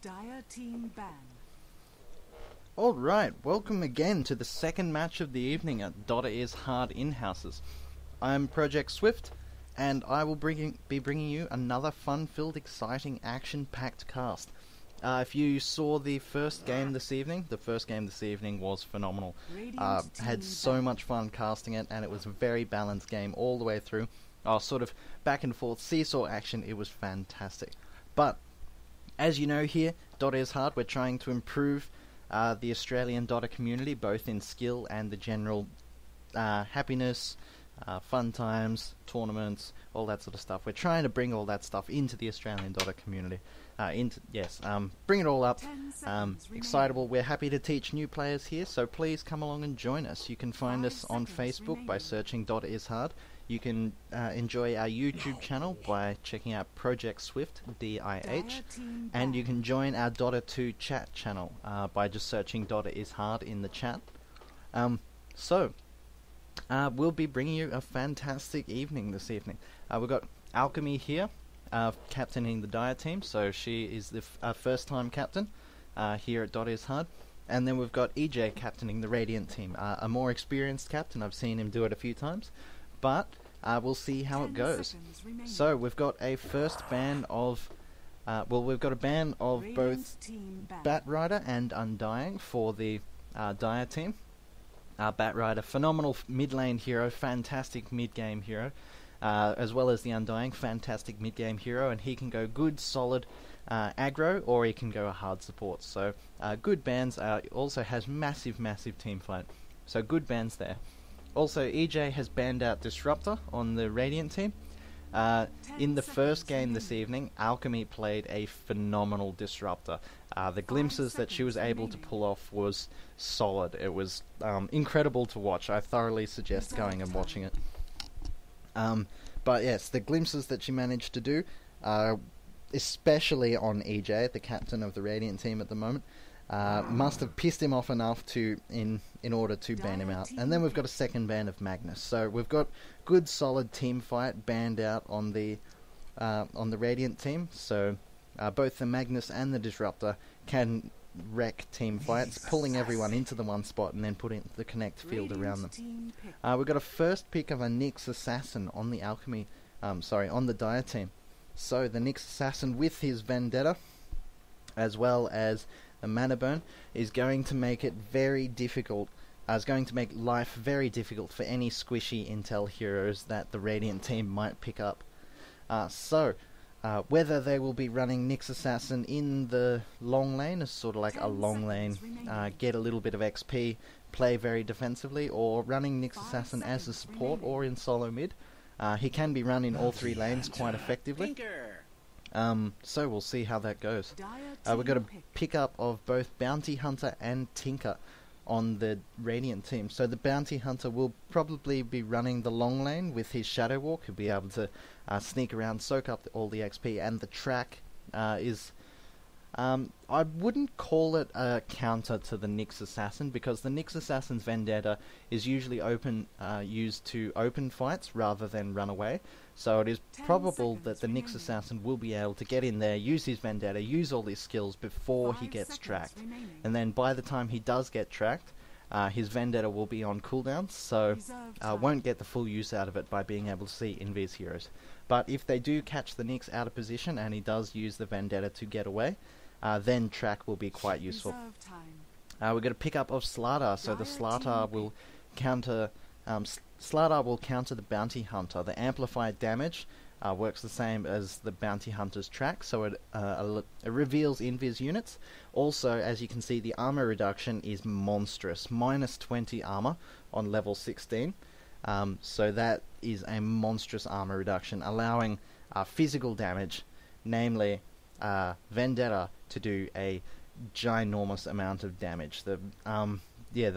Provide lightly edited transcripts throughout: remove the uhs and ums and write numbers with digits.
Dire team ban. Alright, welcome again to the second match of the evening at DotA's Hard InHouses. I'm Project Swift, and I will be bringing you another fun-filled, exciting, action-packed cast. If you saw the first game this evening, was phenomenal. Had so much fun casting it, and it was a very balanced game all the way through. Sort of back and forth seesaw action, it was fantastic. But, as you know here, DotA's Hard, we're trying to improve the Australian DotA community, both in skill and the general happiness, fun times, tournaments, all that sort of stuff. We're trying to bring all that stuff into the Australian DotA community. Bring it all up. Excitable. We're happy to teach new players here, so please come along and join us. You can find us on Facebook by searching DotA is Hard. You can enjoy our YouTube channel by checking out Project Swift, DIH, and you can join our DotA 2 chat channel by just searching DotA is Hard in the chat. We'll be bringing you a fantastic evening this evening. We've got Alchemy here, captaining the Dire team, so she is the first-time captain here at DotA is Hard. And then we've got EJ captaining the Radiant team, a more experienced captain. I've seen him do it a few times, but we'll see how it goes. So we've got a first ban of, we've got a ban of both Batrider and Undying for the Dire team. Batrider, phenomenal mid-lane hero, fantastic mid-game hero, as well as the Undying, fantastic mid-game hero, and he can go good, solid aggro, or he can go a hard support. So good bans. Also has massive team fight. So good bans there. Also, EJ has banned out Disruptor on the Radiant team. In the first game this evening, Alchemy played a phenomenal Disruptor. The glimpses that she was able to pull off was solid. It was incredible to watch. I thoroughly suggest going and watching it. But yes, the glimpses that she managed to do, especially on EJ, the captain of the Radiant team at the moment, must have pissed him off enough to in order to ban him out. And then we've got a second ban of Magnus. So we've got good solid team fight banned out on the Radiant team. So both the Magnus and the Disruptor can wreck team fights, pulling everyone into the one spot and then putting the connect field around them. We've got a first pick of a Nyx Assassin on the Alchemy, on the Dire team. So the Nyx Assassin with his Vendetta, as well as a Mana Burn, is going to make it very difficult. Is going to make life very difficult for any squishy intel heroes that the Radiant team might pick up. Whether they will be running Nyx Assassin in the long lane as sort of like a long lane, get a little bit of XP, play very defensively, or running Nyx Assassin as a support or in solo mid, he can be run in all three lanes quite effectively. So we'll see how that goes. We've got a pickup of both Bounty Hunter and Tinker on the Radiant team. So the Bounty Hunter will probably be running the long lane with his Shadow Walk. He'll be able to sneak around, soak up all the XP, and the track is... I wouldn't call it a counter to the Nyx Assassin, because the Nyx Assassin's Vendetta is usually used to open fights rather than run away. So it is probable that the Nyx Assassin will be able to get in there, use his Vendetta, use all his skills before he gets tracked. And then by the time he does get tracked, his Vendetta will be on cooldown, so won't get the full use out of it by being able to see invis heroes. But if they do catch the Nyx out of position and he does use the Vendetta to get away, then track will be quite useful. We've got a pickup of Slardar, so the Slardar will counter the Bounty Hunter. The amplified damage works the same as the Bounty Hunter's track, so it reveals invis units. Also, as you can see, the armor reduction is monstrous, minus 20 armor on level 16. So that is a monstrous armor reduction, allowing physical damage, namely Vendetta, to do a ginormous amount of damage. The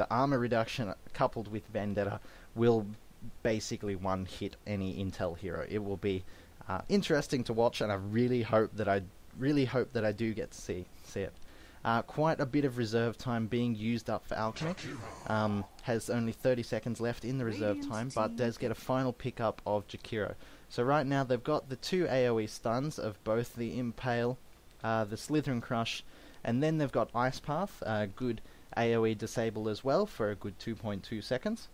armor reduction coupled with Vendetta will basically one-hit any intel hero. It will be interesting to watch, and I really hope that I do get to see it. Quite a bit of reserve time being used up for Alchemy. Has only 30 seconds left in the reserve time, but does get a final pickup of Jakiro. So right now they've got the two AoE stuns of both the Impale the Slither Crush, and then they've got Ice Path, good AoE disable as well for a good 2.2 seconds.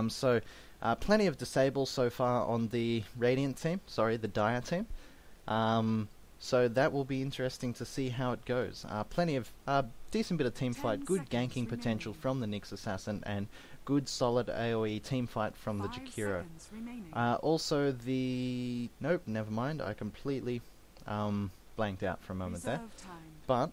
So plenty of disable so far on the Radiant team, sorry, the Dire team. So that will be interesting to see how it goes. Plenty of decent bit of team fight, good ganking potential from the Nyx Assassin, and good solid AoE team fight from the Jakiro. Also the... nope, never mind, I completely blanked out for a moment there. But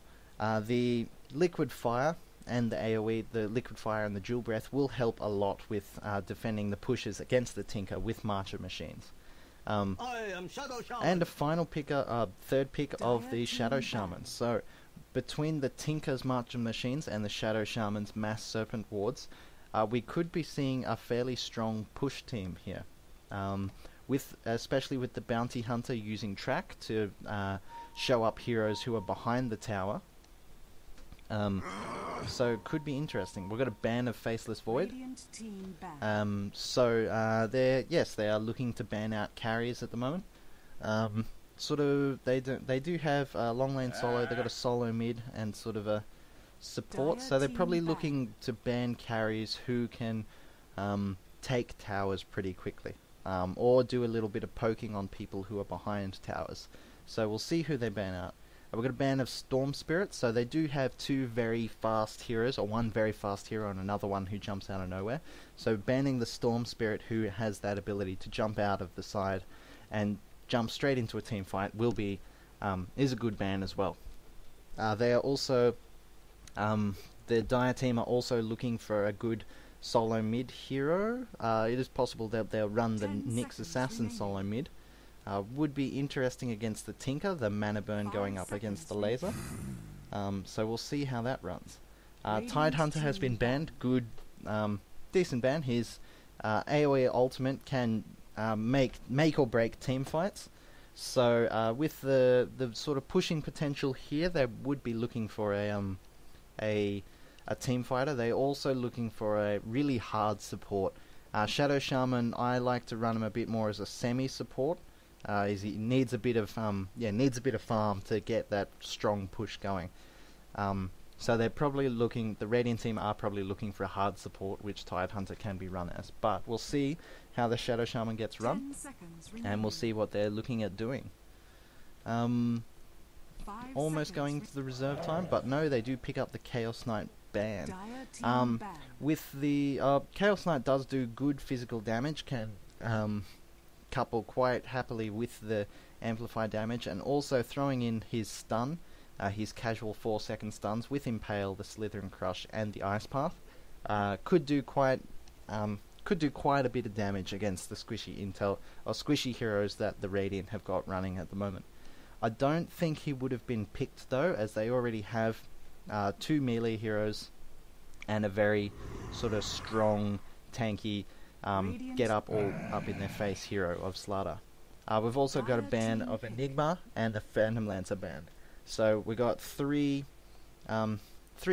the Liquid Fire and the AoE, the Liquid Fire and the Dual Breath will help a lot with defending the pushes against the Tinker with Marcher Machines. And a final pick, third pick of the Shadow Shamans. So between the Tinker's Marcher Machines and the Shadow Shaman's Mass Serpent Wards, we could be seeing a fairly strong push team here. Especially with the Bounty Hunter using track to show up heroes who are behind the tower. So it could be interesting. We've got a ban of Faceless Void. They are looking to ban out carriers at the moment. They do have long lane solo. They've got a solo mid and sort of a support. So they're probably looking to ban carries who can take towers pretty quickly, or do a little bit of poking on people who are behind towers. So we'll see who they ban out. We've got a ban of Storm Spirits, so they do have two very fast heroes, or one very fast hero and another one who jumps out of nowhere. So banning the Storm Spirit, who has that ability to jump out of the side and jump straight into a team fight, will be is a good ban as well. They are also the Dire team are also looking for a good solo mid hero. It is possible that they'll run the Nyx Assassin solo mid. Would be interesting against the Tinker, the mana burn going up against the laser. So we'll see how that runs. Tide Hunter has been banned. Good, decent ban. His AoE ultimate can make or break team fights. So with the sort of pushing potential here, they would be looking for a team fighter. They're also looking for a really hard support. Shadow Shaman, I like to run him a bit more as a semi-support. He needs a bit of farm to get that strong push going. So they're probably looking. The Radiant team are probably looking for a hard support, which Tide Hunter can be run as. But we'll see how the Shadow Shaman gets run, and we'll see what they're looking at doing. Almost going to the reserve time, but no, they do pick up the Chaos Knight ban. With the Chaos Knight does do good physical damage, can couple quite happily with the amplify damage, and also throwing in his stun, his casual 4-second stuns with Impale, the Slither Crush, and the Ice Path, could do quite a bit of damage against the squishy heroes that the Radiant have got running at the moment. I don't think he would have been picked though, as they already have two melee heroes and a very sort of strong, tanky, get up all up in their face hero of Slaughter. We've also got a ban of Enigma and a Phantom Lancer ban. So we got three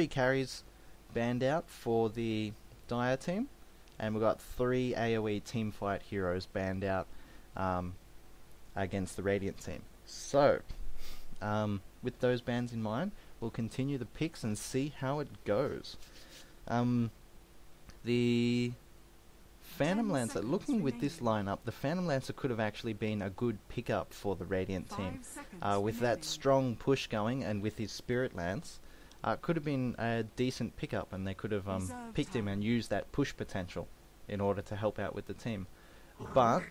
carries banned out for the Dire team, and we've got 3 AoE teamfight heroes banned out against the Radiant team. So with those bans in mind, we'll continue the picks and see how it goes. The Phantom Lancer, looking with this lineup, the Phantom Lancer could have actually been a good pickup for the Radiant team. With that strong push going, and with his Spirit Lance, could have been a decent pickup, and they could have picked him and used that push potential in order to help out with the team. But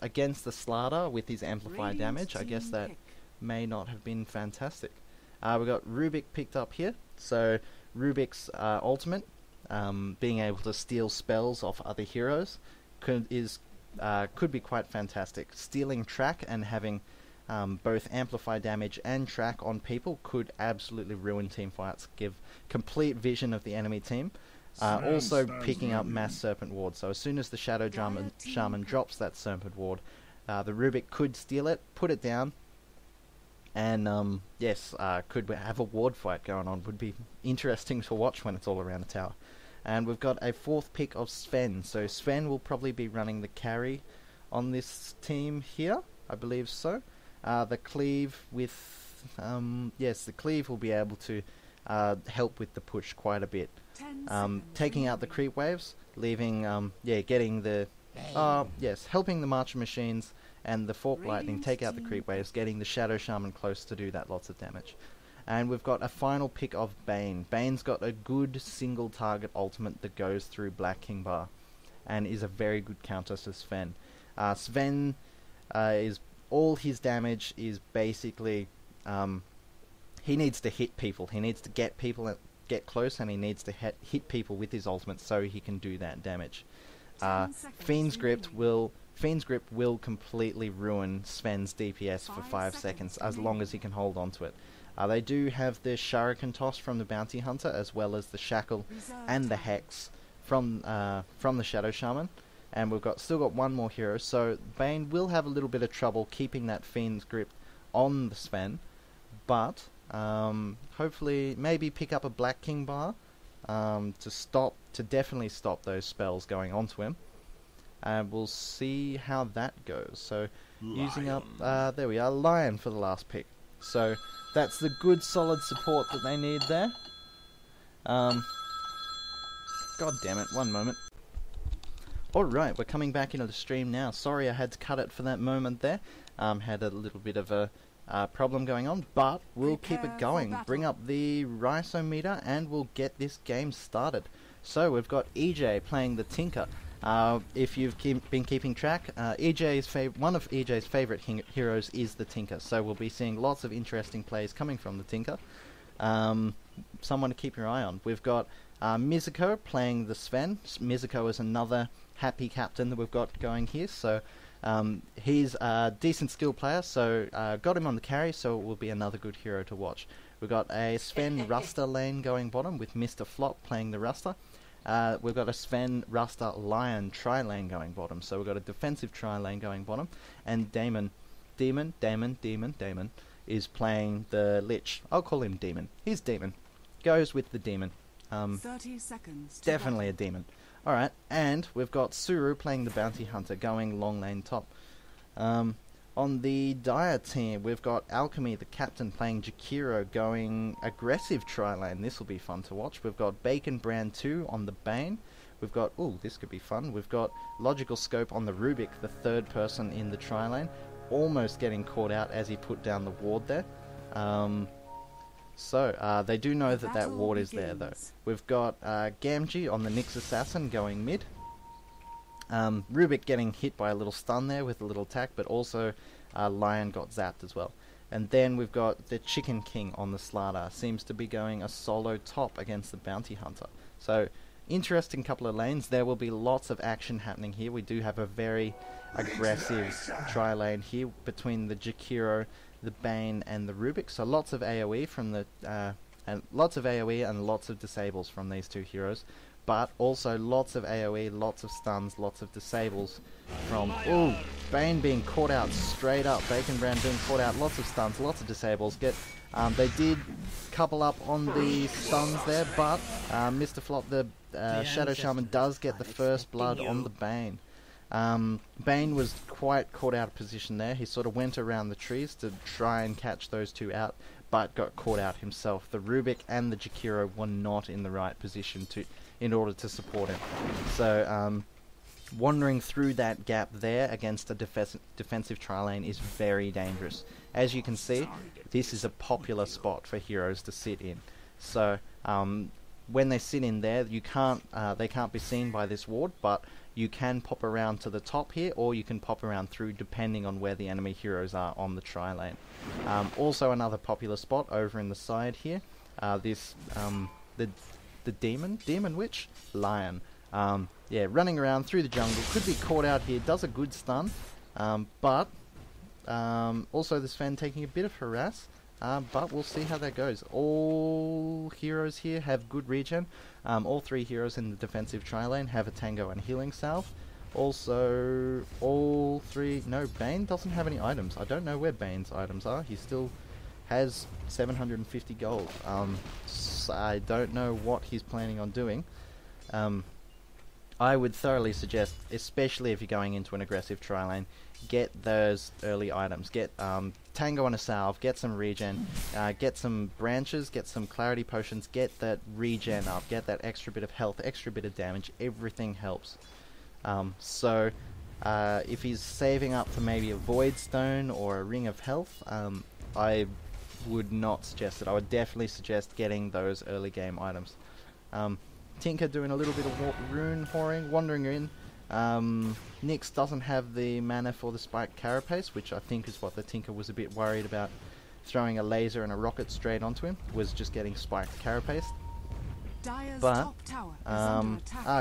against the Slaughter with his amplified damage, I guess that may not have been fantastic. We've got Rubik picked up here, so Rubik's ultimate, being able to steal spells off other heroes, could be quite fantastic. Stealing track and having both amplify damage and track on people could absolutely ruin team fights, give complete vision of the enemy team. Also picking up Mass Serpent Ward, so as soon as the Shadow Shaman drops that Serpent Ward, the Rubik could steal it, put it down, and could have a ward fight going on. Would be interesting to watch when it's all around the tower. And we've got a 4th pick of Sven, so Sven will probably be running the carry on this team here, I believe so. The cleave with yes, the cleave will be able to help with the push quite a bit. Taking out the creep waves, leaving, getting the, helping the Marcher Machines and the Fork Lightning take out the creep waves, getting the Shadow Shaman close to do that lots of damage. And we've got a final pick of Bane. Bane's got a good single target ultimate that goes through Black King Bar and is a very good counter to Sven. Sven is all his damage is basically he needs to hit people. He needs to get people get close, and he needs to hit people with his ultimate so he can do that damage. Fiend's Grip will completely ruin Sven's DPS for 5 seconds as long as he can hold on to it. They do have the Shuriken Toss from the Bounty Hunter, as well as the Shackle and the Hex from the Shadow Shaman. And we've still got one more hero, so Bane will have a little bit of trouble keeping that Fiend's Grip on the Sven, but hopefully maybe pick up a Black King Bar to definitely stop those spells going onto him. And we'll see how that goes. So using up, there we are, Lion for the last pick. So that's the good solid support that they need there. God damn it, one moment. Alright, we're coming back into the stream now. Sorry I had to cut it for that moment there. Had a little bit of a problem going on, but we'll keep it going. Bring up the Rhizometer and we'll get this game started. So we've got EJ playing the Tinker. If you've been keeping track, one of EJ's favourite heroes is the Tinker, so we'll be seeing lots of interesting plays coming from the Tinker. Someone to keep your eye on. We've got Mizuko playing the Sven. Mizuko is another happy captain that we've got going here, so he's a decent skill player, so got him on the carry, so it will be another good hero to watch. We've got a Sven Ruster lane going bottom with Mr. Flop playing the Ruster. We've got a Sven Ruster Lion tri-lane going bottom, so we've got a defensive tri-lane going bottom, and Damon is playing the Lich. I'll call him Demon. He's Demon. Goes with the Demon. 30 seconds. Definitely a Demon. Alright, and we've got Suru playing the Bounty Hunter going long lane top. On the Dire team, we've got Alchemy, the captain, playing Jakiro, going aggressive tri-lane. This will be fun to watch. We've got Bacon Brand 2 on the Bane. We've got, this could be fun. We've got Logical Scope on the Rubik, the third person in the tri-lane, almost getting caught out as he put down the ward there. They do know that ward is there, though. We've got Gamgee on the Nyx Assassin going mid. Rubik getting hit by a little stun there with a little attack, but also Lion got zapped as well. And then we've got the Chicken King on the Slardar. Seems to be going a solo top against the Bounty Hunter. So, interesting couple of lanes. There will be lots of action happening here. We do have a very aggressive tri-lane here between the Jakiro, the Bane, and the Rubik. So lots of AoE from the and lots of AoE and lots of disables from these two heroes. But also lots of AoE, lots of stuns, lots of disables from... Bane being caught out straight up. Bacon Brand being caught out. Lots of stuns, lots of disables. They did couple up on the stuns there, but Mr. Flop, the Shadow Shaman, does get the first blood on the Bane. Bane was quite caught out of position there. He sort of went around the trees to try and catch those two out, but got caught out himself. The Rubik and the Jakiro were not in the right position in order to support him. So, wandering through that gap there against a defensive tri-lane is very dangerous. As you can see, this is a popular spot for heroes to sit in. So, when they sit in there, they can't be seen by this ward, but you can pop around to the top here, or you can pop around through depending on where the enemy heroes are on the tri-lane. Also another popular spot over in the side here, the Demon Witch? Lion. Running around through the jungle, could be caught out here, does a good stun, but also the Sven taking a bit of harass, but we'll see how that goes. All heroes here have good regen. All three heroes in the defensive tri-lane have a Tango and Healing Salve. Also, all three... No, Bane doesn't have any items. I don't know where Bane's items are. He still has 750 gold. So I don't know what he's planning on doing. I would thoroughly suggest, especially if you're going into an aggressive tri-lane, get those early items. Get Tango and a salve, get some regen, get some branches, get some clarity potions, get that regen up, get that extra bit of health, extra bit of damage. Everything helps. So if he's saving up for maybe a void stone or a ring of health, I would not suggest it. I would definitely suggest getting those early game items. Tinker doing a little bit of rune whoring, wandering in. Nyx doesn't have the mana for the spiked carapace, which I think is what the Tinker was a bit worried about. Throwing a laser and a rocket straight onto him was just getting spiked carapace. But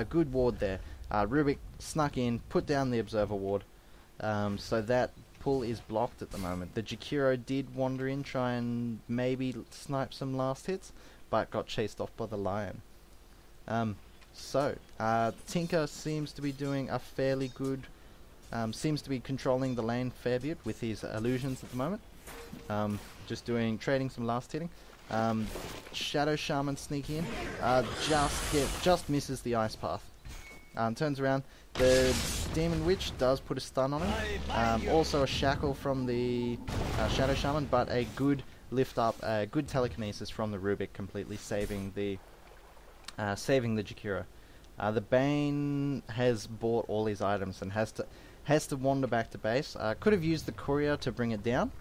good ward there. Rubik snuck in, put down the observer ward, so that pull is blocked at the moment. The Jakiro did wander in, try and maybe snipe some last hits, but got chased off by the lion. Tinker seems to be doing a fairly good, seems to be controlling the lane fair bit with his illusions at the moment. Just trading some last hitting. Shadow Shaman sneaking in, just misses the ice path. Turns around, the Demon Witch does put a stun on him. Also a shackle from the Shadow Shaman, but a good lift up, good telekinesis from the Rubik, completely saving the Jakiro. The Bane has bought all his items and has to wander back to base. Could have used the Courier to bring it down.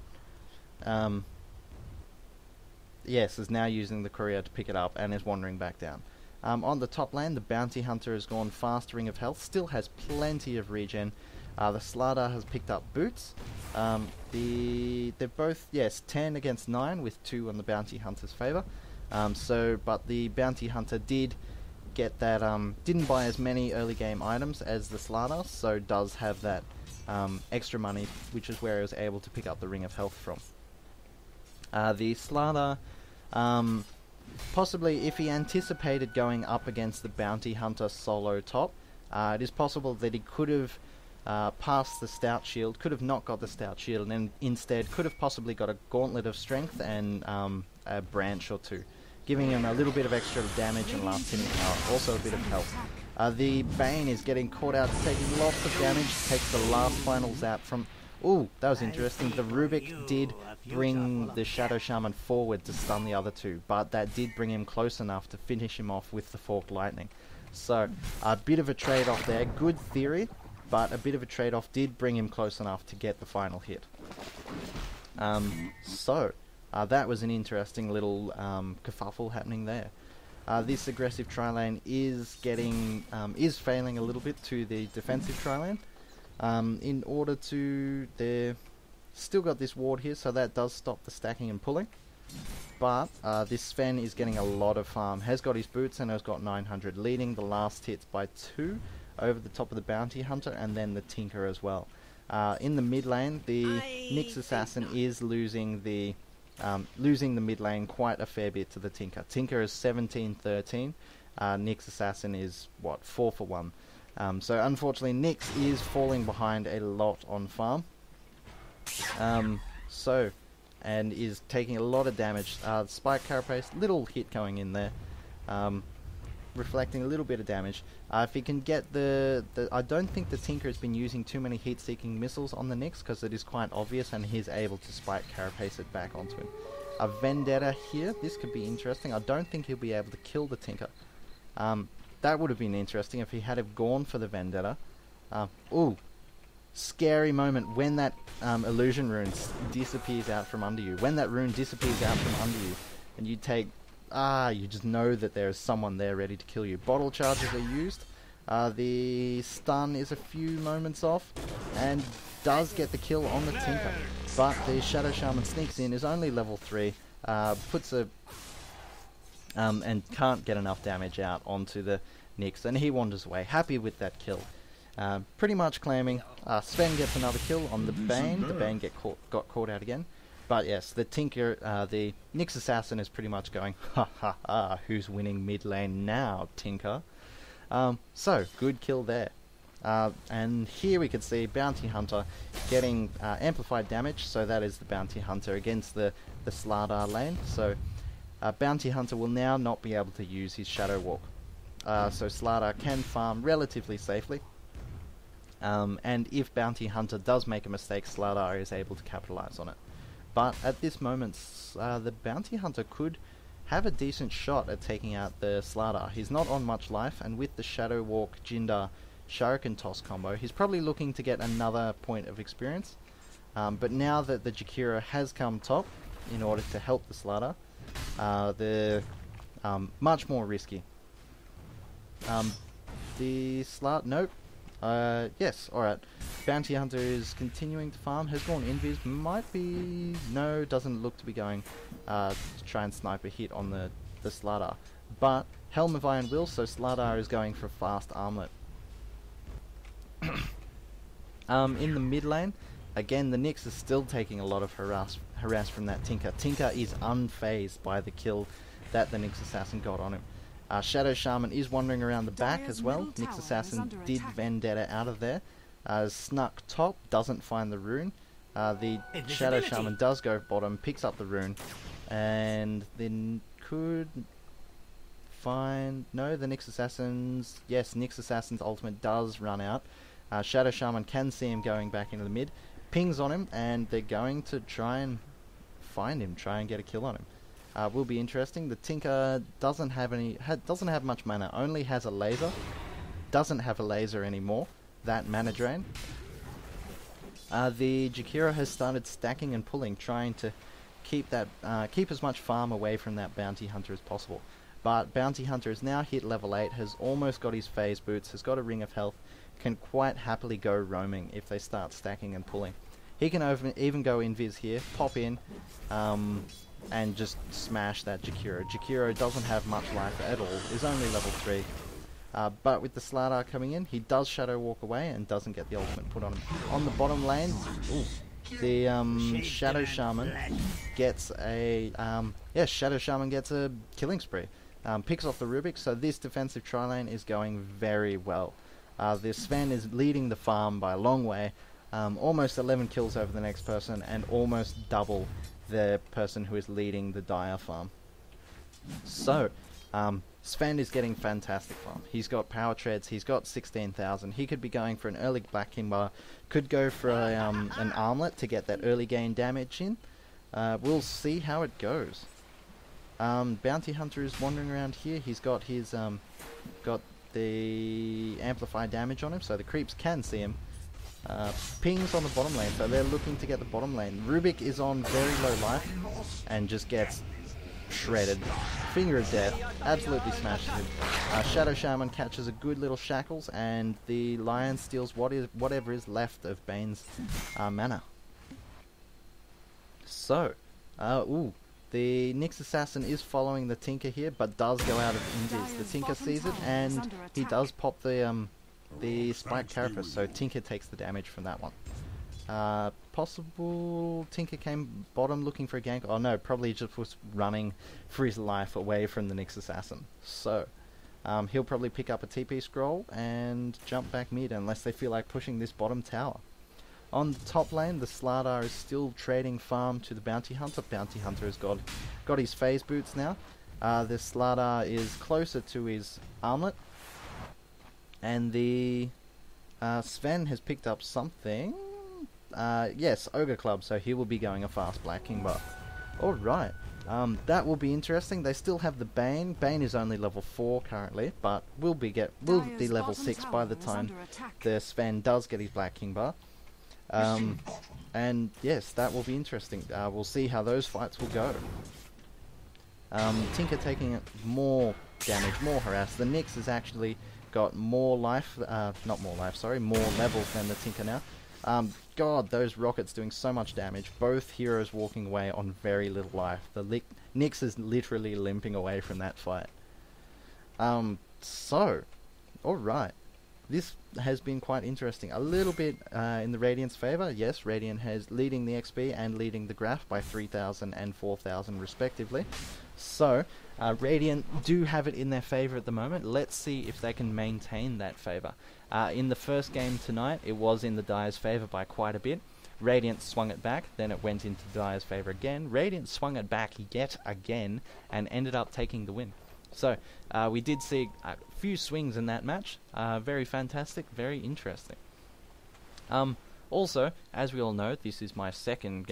Yes, is now using the Courier to pick it up and is wandering back down. On the top lane, the Bounty Hunter has gone fast Ring of Health, still has plenty of regen. The Slardar has picked up boots. They're both, yes, 10 against 9 with 2 on the Bounty Hunter's favour. But the Bounty Hunter did get that, didn't buy as many early game items as the Slardar, so does have that extra money, which is where he was able to pick up the Ring of Health from. The Slardar, possibly if he anticipated going up against the Bounty Hunter solo top, it is possible that he could have passed the Stout Shield, could have not got the Stout Shield, and instead could have possibly got a Gauntlet of Strength and a branch or two, giving him a little bit of extra damage and last hitting power, also a bit of health. The Bane is getting caught out, taking lots of damage, takes the last final zap from... Ooh, that was interesting. The Rubik did bring the Shadow Shaman forward to stun the other two, but that did bring him close enough to finish him off with the Forked Lightning. So, a bit of a trade-off there. Good theory, but a bit of a trade-off did bring him close enough to get the final hit. That was an interesting little kerfuffle happening there. This aggressive tri-lane is is failing a little bit to the defensive tri-lane. In order to... They've still got this ward here, so that does stop the stacking and pulling. But this Sven is getting a lot of farm. Has got his boots and has got 900, leading the last hits by 2 over the top of the Bounty Hunter and then the Tinker as well. In the mid lane, the Nyx Assassin is losing the mid lane quite a fair bit to the Tinker. Tinker is 17-13. Nyx Assassin is, what, 4 for 1. So unfortunately Nyx is falling behind a lot on farm. And is taking a lot of damage. Spike Carapace, little hit going in there. Reflecting a little bit of damage. If he can get I don't think the Tinker has been using too many heat-seeking missiles on the Nyx, because it is quite obvious, and he's able to Spike Carapace it back onto him. A Vendetta here, this could be interesting. I don't think he'll be able to kill the Tinker. That would have been interesting if he had have gone for the Vendetta. Ooh, scary moment when that illusion rune disappears out from under you. When that rune disappears out from under you, and you take... you just know that there is someone there ready to kill you. Bottle charges are used. The stun is a few moments off, and does get the kill on the Tinker. But the Shadow Shaman sneaks in, is only level 3, puts a... and can't get enough damage out onto the Nyx, and he wanders away, happy with that kill. Pretty much claiming. Sven gets another kill on the Bane. The Bane got caught out again. But yes, the Tinker, the Nyx Assassin is pretty much going, ha ha ha, who's winning mid lane now, Tinker? So, good kill there. And here we can see Bounty Hunter getting amplified damage, so that is the Bounty Hunter against the Slardar lane. So, Bounty Hunter will now not be able to use his Shadow Walk. So Slardar can farm relatively safely. And if Bounty Hunter does make a mistake, Slardar is able to capitalize on it. but at this moment, the Bounty Hunter could have a decent shot at taking out the Slardar. He's not on much life, and with the Shadow Walk, Jinder, Shuriken Toss combo, he's probably looking to get another point of experience. But now that the Jakiro has come top, in order to help the Slardar, they're much more risky. The Slardar, nope. Yes, alright. Bounty Hunter is continuing to farm, has gone invis, might be... no, doesn't look to be going to try and snipe a hit on the Slardar. But, Helm of Iron Will, so Slardar is going for fast armlet. In the mid lane, again the Nyx is still taking a lot of harass from that Tinker. Tinker is unfazed by the kill that the Nyx Assassin got on him. Shadow Shaman is wandering around the back as well. Nyx Assassin did Vendetta out of there. Snuck top, doesn't find the rune. The Shadow Shaman does go bottom, picks up the rune, and then could find... no, the Nyx Assassin's... yes, Nyx Assassin's ultimate does run out. Shadow Shaman can see him going back into the mid, pings on him, and they're going to try and find him, try and get a kill on him. Will be interesting. The Tinker doesn't have doesn't have much mana, only has a laser, doesn't have a laser anymore, that mana drain. The Jakiro has started stacking and pulling, trying to keep that keep as much farm away from that Bounty Hunter as possible. But Bounty Hunter is now hit level 8, has almost got his phase boots, has got a ring of health, can quite happily go roaming if they start stacking and pulling. He can even go invis here, pop in, and just smash that Jakiro. Jakiro doesn't have much life at all, is only level 3. But with the Slardar coming in, he does Shadow Walk away and doesn't get the ultimate put on him. On the bottom lane, the Shadow Shaman gets a... Shadow Shaman gets a killing spree. Picks off the Rubik, so this defensive tri-lane is going very well. The Sven is leading the farm by a long way, almost 11 kills over the next person, and almost double the person who is leading the Dire farm. So, Sven is getting fantastic farm. He's got power treads, he's got 16,000, he could be going for an early Black Kimber, could go for a, an armlet to get that early gain damage in. We'll see how it goes. Bounty Hunter is wandering around here, he's got his, got the amplify damage on him, so the creeps can see him. Pings on the bottom lane, so they're looking to get the bottom lane. Rubik is on very low life and just gets shredded. Finger of Death, absolutely smashes him. Shadow Shaman catches a good little shackles, and the Lion steals whatever is left of Bane's mana. So, the Nyx Assassin is following the Tinker here, but does go out of invis. The Tinker sees it, and he does pop the Spike Carapace, so Tinker takes the damage from that one. Possible Tinker came bottom looking for a gank. Oh no, probably just was running for his life away from the Nyx Assassin. So, he'll probably pick up a TP scroll and jump back mid unless they feel like pushing this bottom tower. On the top lane, the Slardar is still trading farm to the Bounty Hunter. Bounty Hunter has got his phase boots now. The Slardar is closer to his armlet. And the Sven has picked up something. Yes, Ogre Club, so he will be going a fast Black Kimber. Alright, that will be interesting. They still have the Bane. Bane is only level 4 currently, but will be level 6 by the time the Sven does get his Black Kimber. And yes, that will be interesting. We'll see how those fights will go. Tinker taking more damage, more harass. The Nyx has actually got more life, more levels than the Tinker now. God, those rockets doing so much damage. Both heroes walking away on very little life. The Nyx is literally limping away from that fight. So, alright. This has been quite interesting. A little bit in the Radiant's favour. Yes, Radiant has leading the XP and leading the graph by 3,000 and 4,000 respectively. So, Radiant do have it in their favour at the moment. Let's see if they can maintain that favour. In the first game tonight, it was in the Dire's favour by quite a bit. Radiant swung it back, then it went into Dire's favour again. Radiant swung it back yet again and ended up taking the win. So, we did see a few swings in that match. Very fantastic, very interesting. Also, as we all know, this is my second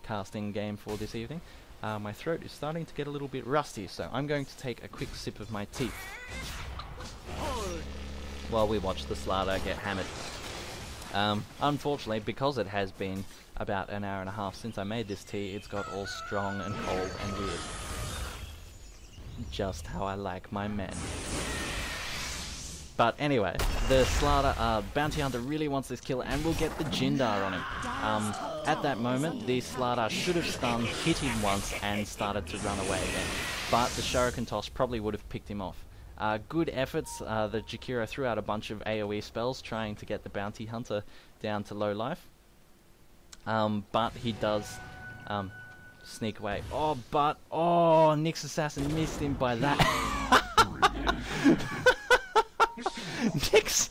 casting game for this evening. My throat is starting to get a little bit rusty, so I'm going to take a quick sip of my tea while we watch the Slardar get hammered. Unfortunately, because it has been about an hour and a half since I made this tea, it's got all strong and cold and weird. Just how I like my men. But anyway, the Slardar bounty hunter really wants this kill and will get the Jindar on him. At that moment, the Slardar should have stunned, hit him once, and started to run away again. But the Shuriken toss probably would have picked him off. Good efforts. The Jakiro threw out a bunch of AoE spells trying to get the bounty hunter down to low life. But he does sneak away. Oh, Nyx Assassin missed him by that. Nyx!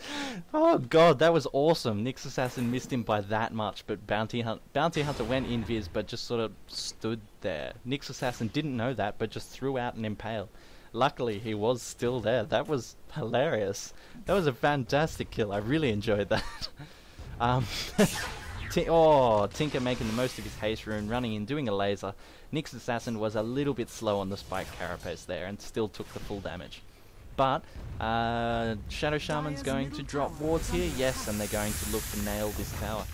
Oh god, that was awesome. Nyx Assassin missed him by that much, but Bounty Hunter went invis, but just sort of stood there. Nyx Assassin didn't know that, but just threw out an impale. Luckily, he was still there. That was hilarious. That was a fantastic kill. I really enjoyed that. Tinker making the most of his haste rune, running in, doing a laser. Nyx Assassin was a little bit slow on the spike carapace there, and still took the full damage. But Shadow Shaman's going to drop wards here, yes, and they're going to look to nail this tower.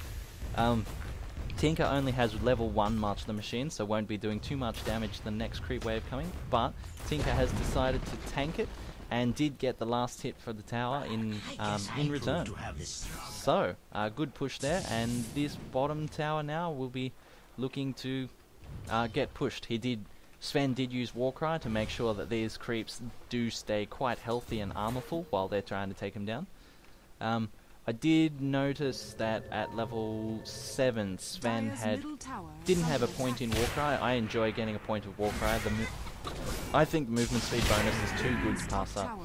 Tinker only has level 1 March the Machine, so won't be doing too much damage to the next creep wave coming, but Tinker has decided to tank it, and did get the last hit for the tower in return. So, good push there, and this bottom tower now will be looking to get pushed. Sven did use Warcry to make sure that these creeps do stay quite healthy and armorful while they're trying to take him down. I did notice that at level 7, Sven didn't have a point in Warcry. I enjoy getting a point of Warcry. I think movement speed bonus is too good to pass up.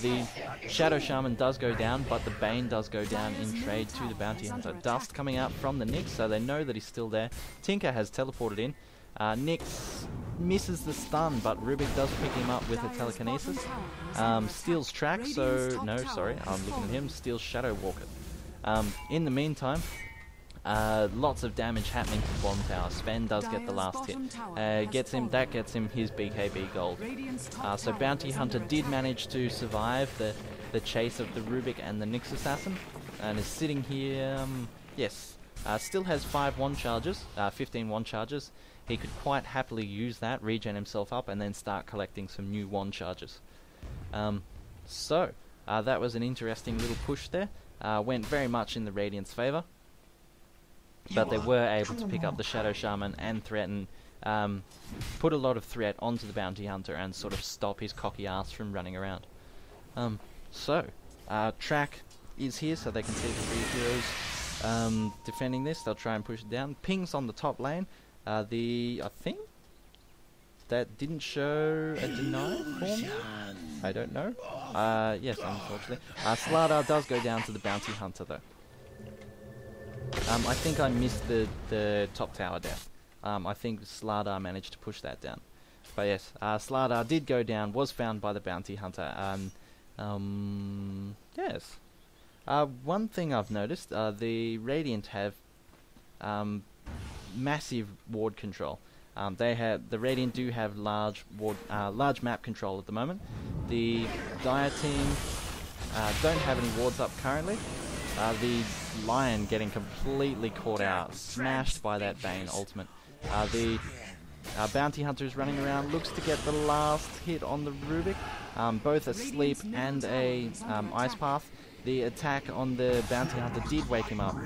The Shadow Shaman does go down, but the Bane does go down in trade to the Bounty Hunter. Dust coming out from the Nyx, so they know that he's still there. Tinker has teleported in. Nyx misses the stun, but Rubik does pick him up with a telekinesis. Steals track, so no, sorry, I'm looking at him. Steals Shadow Walker. In the meantime, lots of damage happening to the bottom tower. Sven does get the last hit. That gets him his BKB gold. So Bounty Hunter did manage to survive the chase of the Rubik and the Nyx Assassin, and is sitting here. Yes, still has 5 wand charges, 15 wand charges. He could quite happily use that, regen himself up, and then start collecting some new wand charges. That was an interesting little push there. Went very much in the Radiant's favour, but they were able to pick up the Shadow Shaman and threaten, put a lot of threat onto the Bounty Hunter and sort of stop his cocky ass from running around. Track is here, so they can see the 3 heroes defending this. They'll try and push it down. Pings on the top lane. I think that didn't show a deny for me. I don't know. Yes, unfortunately. Slardar does go down to the Bounty Hunter though. I think I missed the top tower death. I think Slardar managed to push that down. But yes, Slardar did go down, was found by the Bounty Hunter. Yes. One thing I've noticed, the Radiant have massive ward control. The Radiant do have large map control at the moment. The Dire team don't have any wards up currently. The Lion getting completely caught out, smashed by that Bane ultimate. The Bounty Hunter is running around, looks to get the last hit on the Rubik. Both a sleep and a ice path. The attack on the Bounty Hunter did wake him up.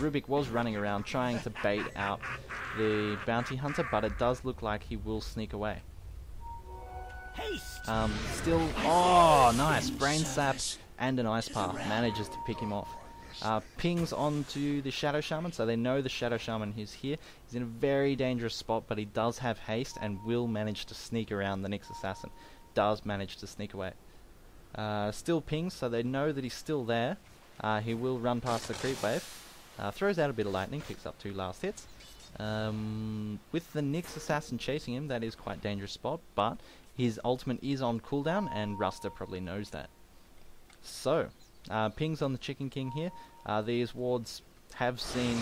Rubik was running around trying to bait out the Bounty Hunter, but it does look like he will sneak away. Oh, nice. Brain Sap and an Ice Path manages to pick him off. Pings onto the Shadow Shaman, so they know the Shadow Shaman is here. He's in a very dangerous spot, but he does have haste and will manage to sneak around the Nyx Assassin. Does manage to sneak away. Still pings, so they know that he's still there. He will run past the creep wave. Throws out a bit of lightning, picks up 2 last hits. With the Nyx Assassin chasing him, that is quite a dangerous spot, but his ultimate is on cooldown, and Ruster probably knows that. So, pings on the Chicken King here. These wards have seen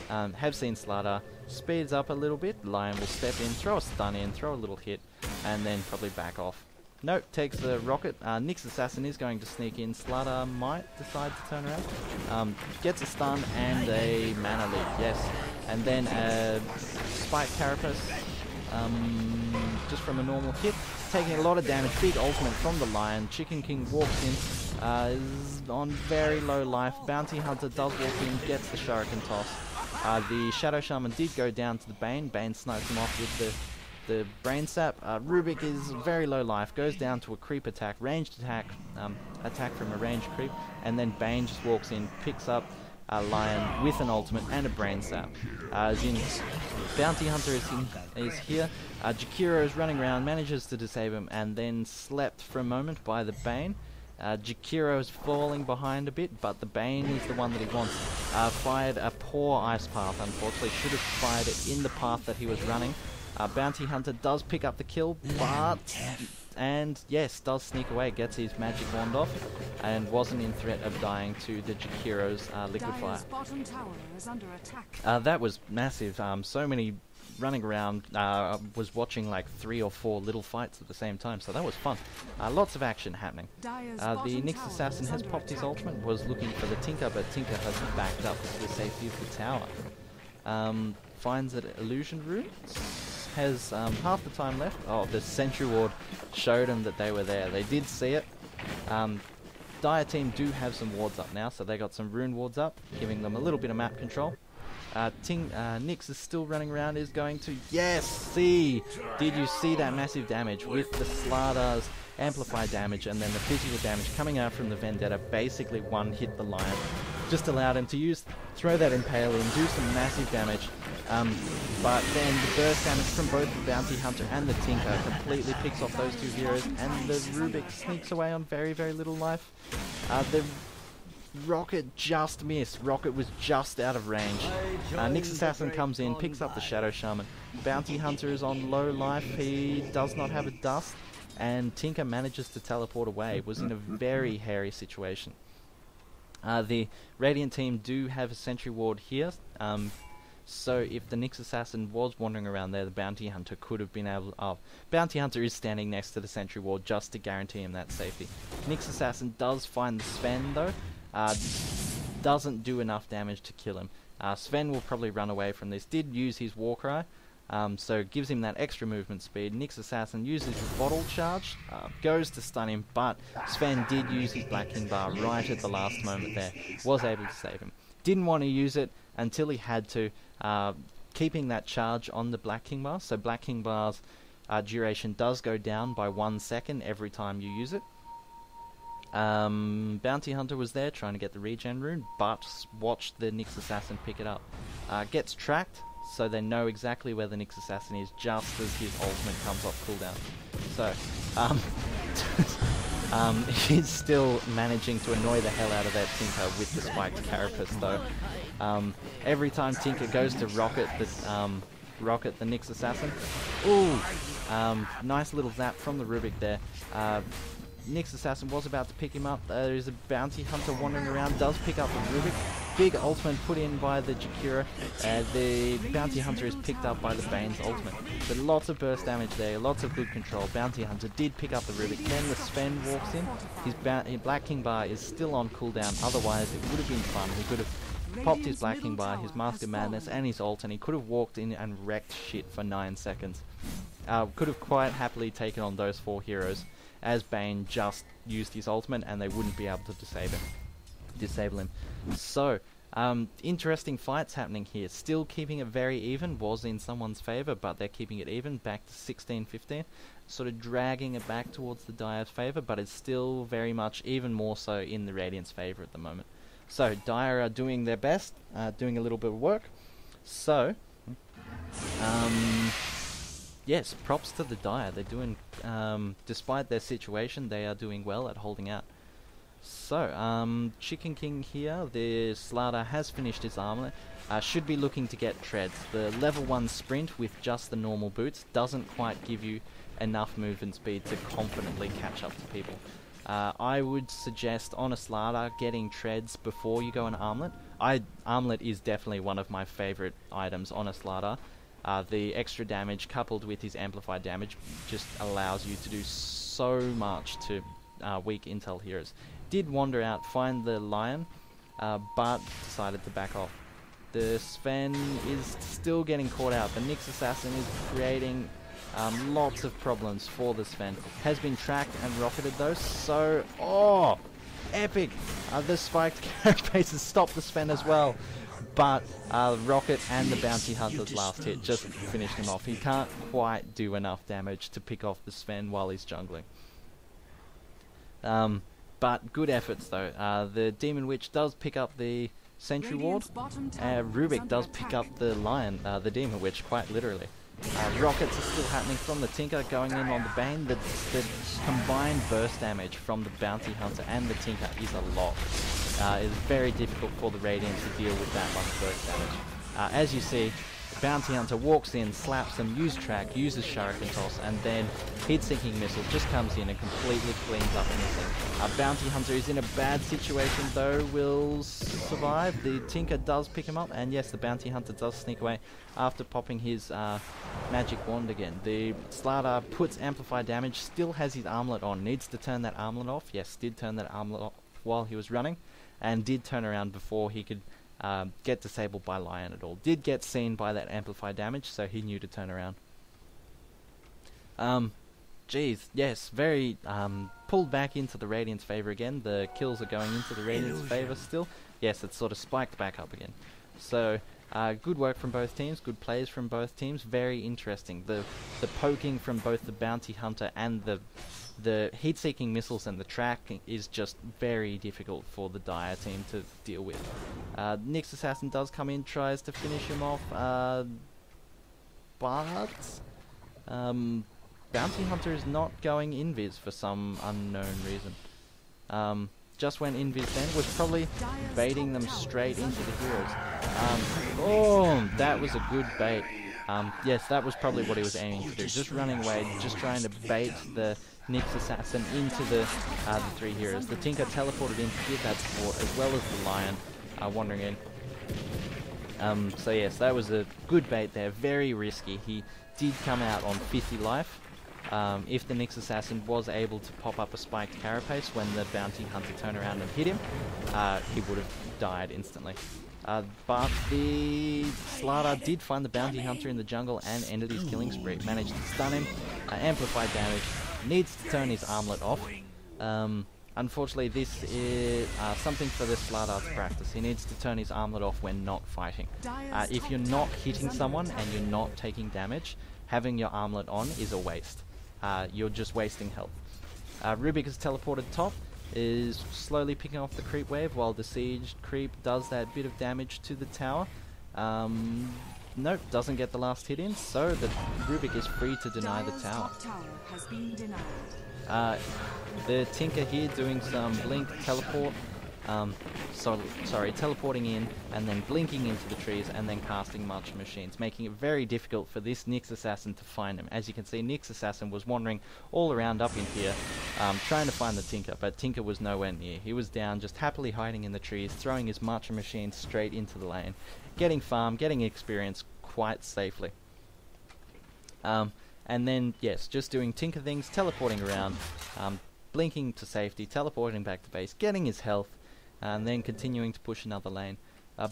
Slardar speeds up a little bit. Lion will step in, throw a stun in, throw a little hit, and then probably back off. Nope, takes the rocket. Nyx Assassin is going to sneak in. Slardar might decide to turn around. Gets a stun and a mana leak, yes. And then a Spike Carapace, just from a normal hit. Taking a lot of damage, big ultimate from the Lion. Chicken King walks in, is on very low life. Bounty Hunter does walk in, gets the Shuriken toss. The Shadow Shaman did go down to the Bane. Bane snipes him off with the Brain Sap. Rubik is very low life, goes down to a creep attack, ranged attack, attack from a ranged creep, and then Bane just walks in, picks up Lion with an ultimate and a Brain Sap. Bounty Hunter is here. Jakiro is running around, manages to disable him, and then slept for a moment by the Bane. Jakiro is falling behind a bit, but the Bane is the one that he wants. Fired a poor ice path, unfortunately. Should have fired it in the path that he was running. Bounty Hunter does pick up the kill, and yes, does sneak away, gets his magic wand off, and wasn't in threat of dying to the Jakiro's liquid fire. Bottom tower is under attack. That was massive. So many running around. Was watching like 3 or 4 little fights at the same time, so that was fun. Lots of action happening. The Nyx Assassin has popped his ultimate, was looking for the Tinker, but Tinker has backed up to the safety of the tower. Finds an illusion rune. Has half the time left. Oh, the Sentry Ward showed them that they were there. They did see it. Dire team do have some wards up now, so they got some rune wards up, giving them a little bit of map control. Nyx is still running around, is going to... Yes! See! Did you see that massive damage with the Slardar's amplified damage and then the physical damage coming out from the Vendetta? Basically one hit the Lion. Just allowed him to throw that Impale in, do some massive damage. But then the burst damage from both the Bounty Hunter and the Tinker completely picks off those two heroes, and the Rubik sneaks away on very, very little life. The Rocket just missed. Rocket was just out of range. Nyx Assassin comes in, picks up the Shadow Shaman. Bounty Hunter is on low life. He does not have a dust, and Tinker manages to teleport away. Was in a very hairy situation. The Radiant team do have a Sentry Ward here. So if the Nyx Assassin was wandering around there, the Bounty Hunter could have been able to... Bounty Hunter is standing next to the Sentry Ward just to guarantee him that safety. Nyx Assassin does find the Sven though. Doesn't do enough damage to kill him. Sven will probably run away from this. Did use his Warcry, so gives him that extra movement speed. Nyx Assassin uses his Bottle Charge, goes to stun him, but Sven did use his Black King Bar right at the last moment there. Was able to save him. Didn't want to use it until he had to, keeping that charge on the Black King Bar. So Black King Bar's duration does go down by 1 second every time you use it. Bounty Hunter was there trying to get the regen rune, but watched the Nyx Assassin pick it up. Gets tracked, so they know exactly where the Nyx Assassin is just as his ultimate comes off cooldown. So, he's still managing to annoy the hell out of that Tinker with the spiked Carapace though. Every time Tinker goes to rocket the Nyx Assassin, ooh, nice little zap from the Rubik there. Nyx Assassin was about to pick him up. There is a Bounty Hunter wandering around, does pick up the Rubik. Big ultimate put in by the Jakiro. The Bounty Hunter is picked up by the Bane's ultimate. But lots of burst damage there, lots of good control. Bounty Hunter did pick up the Rubik. Then the Sven walks in. His Black King Bar is still on cooldown, otherwise it would have been fun. He could have popped his Black King Bar, his Mask of Madness and his ult, and he could have walked in and wrecked shit for 9 seconds. Could have quite happily taken on those 4 heroes, as Bane just used his ultimate and they wouldn't be able to disable him. So, interesting fights happening here. Still keeping it very even, was in someone's favour, but they're keeping it even, back to 16-15. Sort of dragging it back towards the Dire's favour, but it's still very much, even more so, in the Radiant's favour at the moment. So, Dire are doing their best, doing a little bit of work. So, yes, props to the Dire. They're doing, despite their situation, they are doing well at holding out. So, Chicken King here, the Slardar has finished his armlet, should be looking to get treads. The level 1 sprint with just the normal boots doesn't quite give you enough movement speed to confidently catch up to people. I would suggest on a Slardar getting treads before you go an armlet. Armlet is definitely one of my favourite items on a Slardar. The extra damage coupled with his amplified damage just allows you to do so much to weak intel heroes. Did wander out, find the lion, but decided to back off. The Sven is still getting caught out. The Nyx Assassin is creating lots of problems for the Sven. Has been tracked and rocketed though, so... Oh! Epic! The spiked carapaces stopped the Sven as well. But Rocket and the Bounty Hunter's last hit just finished him off. He can't quite do enough damage to pick off the Sven while he's jungling. But good efforts though. The Demon Witch does pick up the Sentry Ward. Rubik does pick up the Lion, the Demon Witch, quite literally. Rockets are still happening from the Tinker going in on the Bane. The combined burst damage from the Bounty Hunter and the Tinker is a lot. It's very difficult for the Radiant to deal with that much burst damage. As you see, the Bounty Hunter walks in, slaps them, uses track, uses Shuriken Toss, and then heat-sinking missile just comes in and completely cleans up anything. Bounty Hunter is in a bad situation though, will survive. The Tinker does pick him up, and yes, the Bounty Hunter does sneak away after popping his magic wand again. The Slardar puts amplified damage, still has his armlet on, needs to turn that armlet off. Yes, did turn that armlet off while he was running, and did turn around before he could get disabled by Lion at all. Did get seen by that amplified damage, so he knew to turn around. Geez, yes, very pulled back into the Radiant's favour again. The kills are going into the Radiant's favour still. Yes, it's sort of spiked back up again. So, good work from both teams, good plays from both teams, very interesting. The poking from both the Bounty Hunter and the heat-seeking missiles and the tracking is just very difficult for the Dire team to deal with. Nyx Assassin does come in, tries to finish him off, but Bounty Hunter is not going invis for some unknown reason. Just went invis then, was probably baiting them straight into the heroes. Oh, that was a good bait. Yes, that was probably what he was aiming to do. Just running away, just trying to bait the Nyx Assassin into the three heroes. The Tinker teleported in to give that support, as well as the Lion wandering in. So yes, that was a good bait there, very risky. He did come out on 50 life. If the Nyx Assassin was able to pop up a spiked carapace when the Bounty Hunter turned around and hit him, he would have died instantly. But the Slardar did find the Bounty Hunter in the jungle and ended his killing spree. Managed to stun him, amplified damage, needs to turn his armlet off. Unfortunately, this is something for the Slardar to practice. He needs to turn his armlet off when not fighting. If you're not hitting someone and you're not taking damage, having your armlet on is a waste. You're just wasting health. Rubik is teleported top, is slowly picking off the creep wave while the siege creep does that bit of damage to the tower. Nope, doesn't get the last hit in, so the Rubik is free to deny the tower. The Tinker here doing some blink teleport, teleporting in and then blinking into the trees and then casting March Machines, making it very difficult for this Nyx Assassin to find him. As you can see, Nyx Assassin was wandering all around up in here, trying to find the Tinker, but Tinker was nowhere near. He was down, just happily hiding in the trees, throwing his March Machines straight into the lane, getting farm, getting experience quite safely. And then, yes, just doing Tinker things, teleporting around, blinking to safety, teleporting back to base, getting his health, and then continuing to push another lane.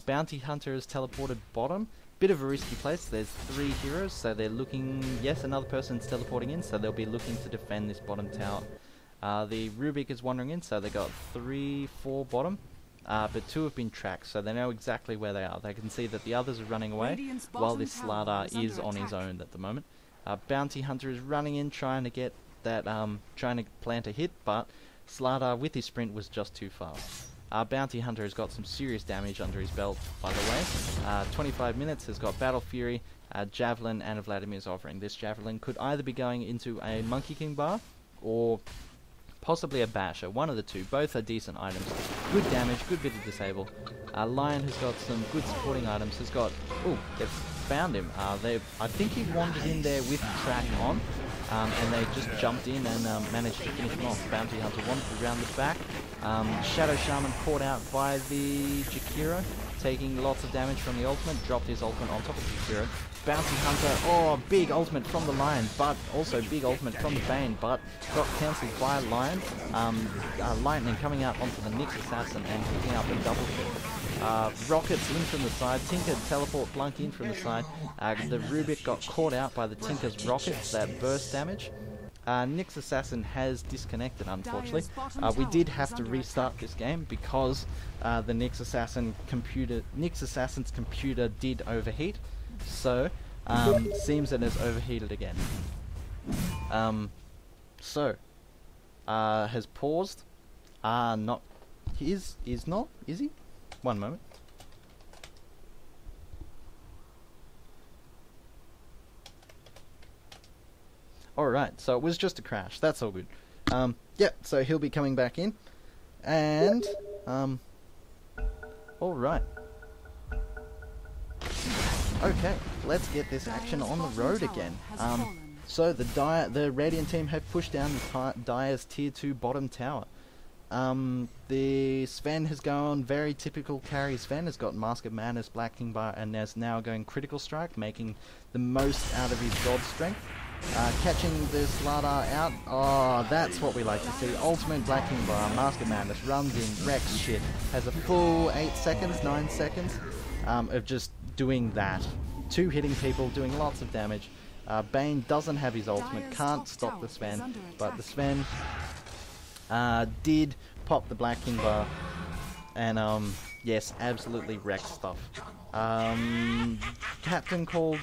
Bounty Hunter is teleported bottom. Bit of a risky place. There's 3 heroes, so they're looking... Yes, another person's teleporting in, so they'll be looking to defend this bottom tower. The Rubik is wandering in, so they got 3, 4 bottom. But 2 have been tracked, so they know exactly where they are. They can see that the others are running away, while this Slardar is on his own at the moment. Bounty Hunter is running in, trying to get that, trying to plant a hit, but Slardar with his sprint was just too fast. Bounty Hunter has got some serious damage under his belt, by the way. 25 minutes, has got Battle Fury, Javelin, and a Vladimir's Offering. This Javelin could either be going into a Monkey King bar, or possibly a Basher, one of the two. Both are decent items. Good damage, good bit of disable. Lion has got some good supporting items, has got... Ooh, they've found him. I think he wandered in there with track on. and they just jumped in and managed to finish him off. Bounty Hunter wanted around the back. Shadow Shaman caught out by the Jakiro, taking lots of damage from the ultimate, dropped his ultimate on top of Jakiro. Bounty Hunter, oh, big ultimate from the Lion, but also big ultimate from the Bane, but got cancelled by Lion. Lightning coming out onto the Nyx Assassin and picking up a double kill. Rockets in from the side, Tinker teleport blunk in from the side. The Rubik got caught out by the Tinker's rockets that burst damage. Nyx Assassin has disconnected, unfortunately. We did have to restart this game because the Nyx Assassin's computer did overheat. So, seems it has overheated again. Has paused. Is he? One moment. Alright, so it was just a crash. That's all good. Yeah, so he'll be coming back in. And, alright. Okay, let's get this action on the road again. So the Radiant team have pushed down the Dire's tier 2 bottom tower. The Sven has gone very typical carry. Sven has got Mask of Madness, Black King Bar, and is now going Critical Strike, making the most out of his God Strength. Catching the Slardar out, oh, that's what we like to see. Ultimate Black King Bar, Mask of Madness, runs in, wrecks shit, has a full 8 seconds, 9 seconds of just doing that. 2 hitting people, doing lots of damage. Bane doesn't have his ultimate, can't stop the Sven, but the Sven did pop the Black King Bar, and yes, absolutely wrecked stuff. Captain called...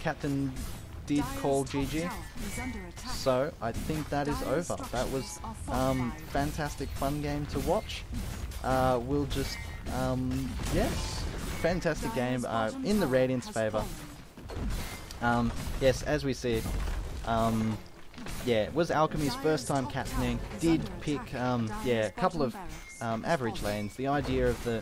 Captain did call GG, so I think that is over. That was fantastic fun game to watch. We'll just, yes, fantastic game in the Radiant's favour. Yes, as we see, yeah, it was Alchemy's first time captaining. Did pick, yeah, a couple of average lanes. The idea of the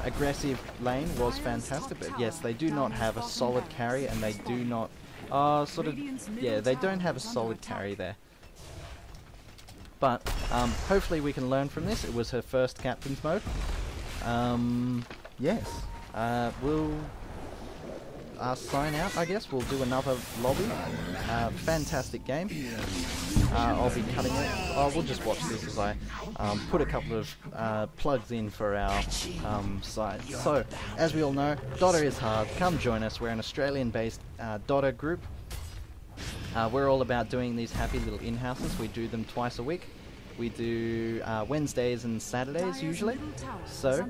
aggressive lane was fantastic, but yes, they do not have a solid carry, and they do not, yeah, they don't have a solid carry there. But hopefully we can learn from this. It was her first captain's mode. Yes, we'll sign out, I guess. We'll do another lobby. Fantastic game. I'll be cutting it. Oh, we'll just watch this as I put a couple of plugs in for our site. So, as we all know, DotA is hard. Come join us. We're an Australian-based DotA group. We're all about doing these happy little in-houses. We do them twice a week. We do Wednesdays and Saturdays usually. So,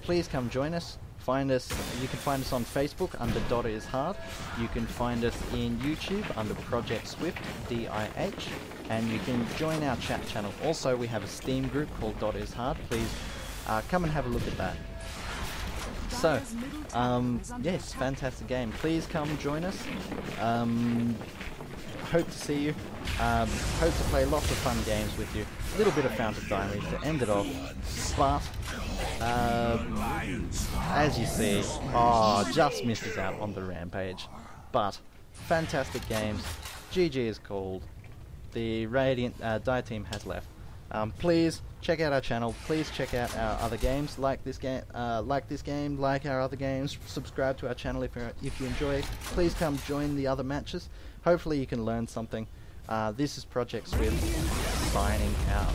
please come join us. Find us. You can find us on Facebook under DotA is Hard. You can find us in YouTube under Project Swift DIH, and you can join our chat channel. Also, we have a Steam group called DotA is Hard. Please come and have a look at that. So, yes, fantastic game. Please come join us. Hope to see you. Hope to play lots of fun games with you. A little bit of Fountain Diary to end it off. But, as you see, just misses out on the Rampage. But, fantastic games. GG is called. The Radiant Dire team has left. Please check out our channel. Please check out our other games. Like this game, like our other games. Subscribe to our channel if you enjoy it. Please come join the other matches. Hopefully you can learn something. This is Project Swift signing out.